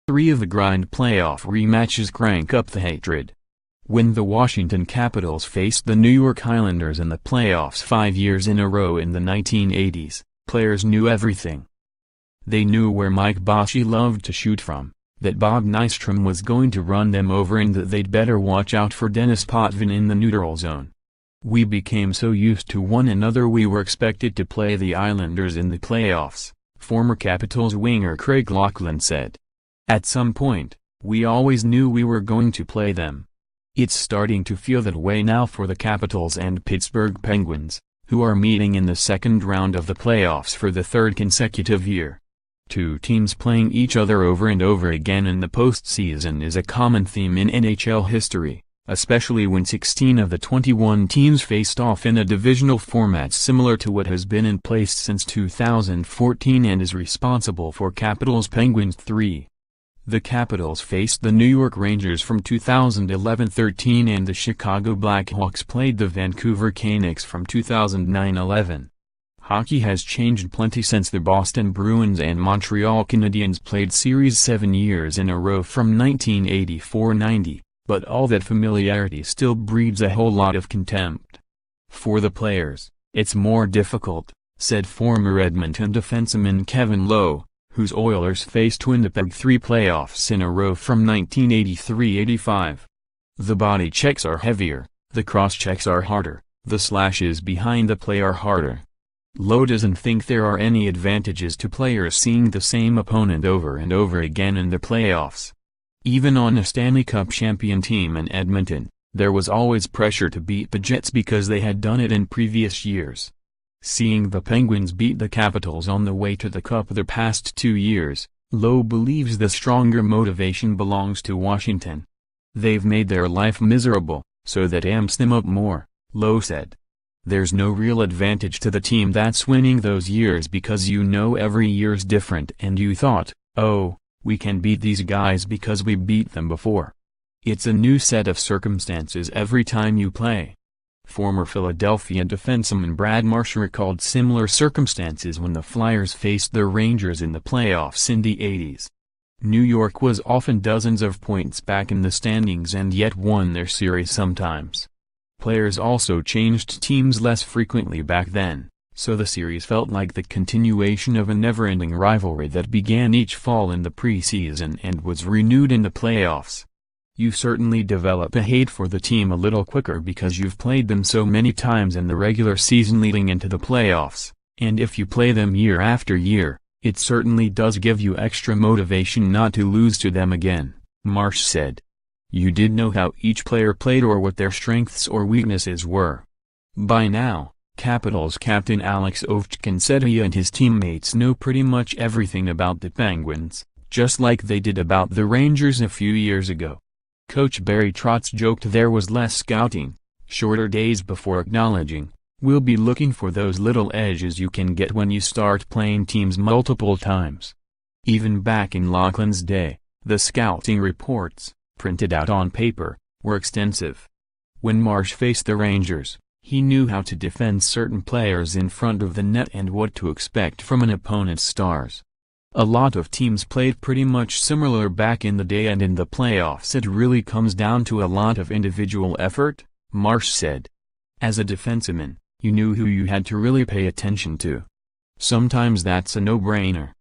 3 of the grind playoff rematches crank up the hatred. When the Washington Capitals faced the New York Islanders in the playoffs 5 years in a row in the 1980s, players knew everything. They knew where Mike Bossy loved to shoot from, that Bob Nystrom was going to run them over, and that they'd better watch out for Denis Potvin in the neutral zone. We became so used to one another we were expected to play the Islanders in the playoffs, former Capitals winger Craig Laughlin said. At some point, we always knew we were going to play them. It's starting to feel that way now for the Capitals and Pittsburgh Penguins, who are meeting in the second round of the playoffs for the third consecutive year. Two teams playing each other over and over again in the postseason is a common theme in NHL history, especially when 16 of the 21 teams faced off in a divisional format similar to what has been in place since 2014 and is responsible for Capitals-Penguins 3. The Capitals faced the New York Rangers from 2011-13 and the Chicago Blackhawks played the Vancouver Canucks from 2009-11. Hockey has changed plenty since the Boston Bruins and Montreal Canadiens played Series 7 years in a row from 1984-90, but all that familiarity still breeds a whole lot of contempt. For the players, it's more difficult, said former Edmonton defenseman Kevin Lowe, whose Oilers faced Winnipeg 3 playoffs in a row from 1983-85. The body checks are heavier, the cross-checks are harder, the slashes behind the play are harder. Lowe doesn't think there are any advantages to players seeing the same opponent over and over again in the playoffs. Even on a Stanley Cup champion team in Edmonton, there was always pressure to beat the Jets because they had done it in previous years. Seeing the Penguins beat the Capitals on the way to the Cup the past 2 years, Lowe believes the stronger motivation belongs to Washington. They've made their life miserable, so that amps them up more, Lowe said. There's no real advantage to the team that's winning those years because you know every year's different and you thought, oh, we can beat these guys because we beat them before. It's a new set of circumstances every time you play. Former Philadelphia defenseman Brad Marsh recalled similar circumstances when the Flyers faced the Rangers in the playoffs in the 80s. New York was often dozens of points back in the standings and yet won their series sometimes. Players also changed teams less frequently back then, so the series felt like the continuation of a never-ending rivalry that began each fall in the preseason and was renewed in the playoffs. You certainly develop a hate for the team a little quicker because you've played them so many times in the regular season leading into the playoffs, and if you play them year after year, it certainly does give you extra motivation not to lose to them again, Marsh said. You did know how each player played or what their strengths or weaknesses were. By now, Capitals captain Alex Ovechkin said he and his teammates know pretty much everything about the Penguins, just like they did about the Rangers a few years ago. Coach Barry Trotz joked there was less scouting, shorter days before acknowledging, "We'll be looking for those little edges you can get when you start playing teams multiple times." Even back in Laughlin's day, the scouting reports, printed out on paper, were extensive. When Marsh faced the Rangers, he knew how to defend certain players in front of the net and what to expect from an opponent's stars. A lot of teams played pretty much similar back in the day, and in the playoffs it really comes down to a lot of individual effort, Marsh said. As a defenseman, you knew who you had to really pay attention to. Sometimes that's a no-brainer.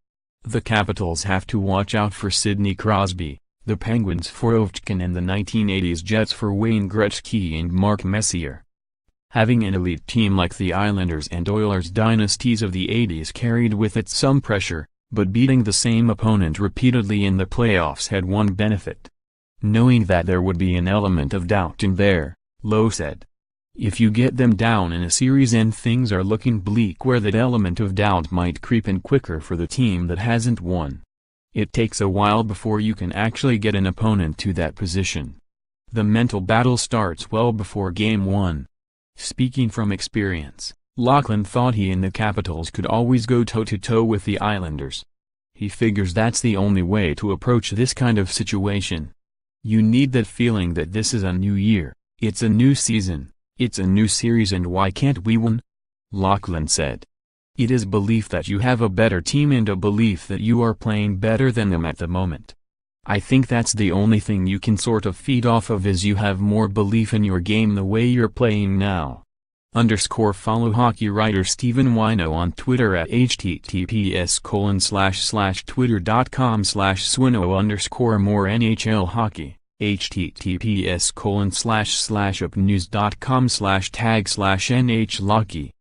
The Capitals have to watch out for Sidney Crosby, the Penguins for Ovechkin, and the 1980s Jets for Wayne Gretzky and Mark Messier. Having an elite team like the Islanders and Oilers dynasties of the 80s carried with it some pressure, but beating the same opponent repeatedly in the playoffs had one benefit. Knowing that there would be an element of doubt in there, Lowe said. If you get them down in a series and things are looking bleak, where that element of doubt might creep in quicker for the team that hasn't won. It takes a while before you can actually get an opponent to that position. The mental battle starts well before Game 1. Speaking from experience, Laughlin thought he and the Capitals could always go toe-to-toe with the Islanders. He figures that's the only way to approach this kind of situation. You need that feeling that this is a new year, it's a new season, it's a new series, and why can't we win? Laughlin said. It is belief that you have a better team and a belief that you are playing better than them at the moment. I think that's the only thing you can sort of feed off of is you have more belief in your game the way you're playing now. Follow hockey writer Stephen Wino on Twitter at https://twitter.com/swino_ more NHL hockey, https://upnews.com/tag/NHLocky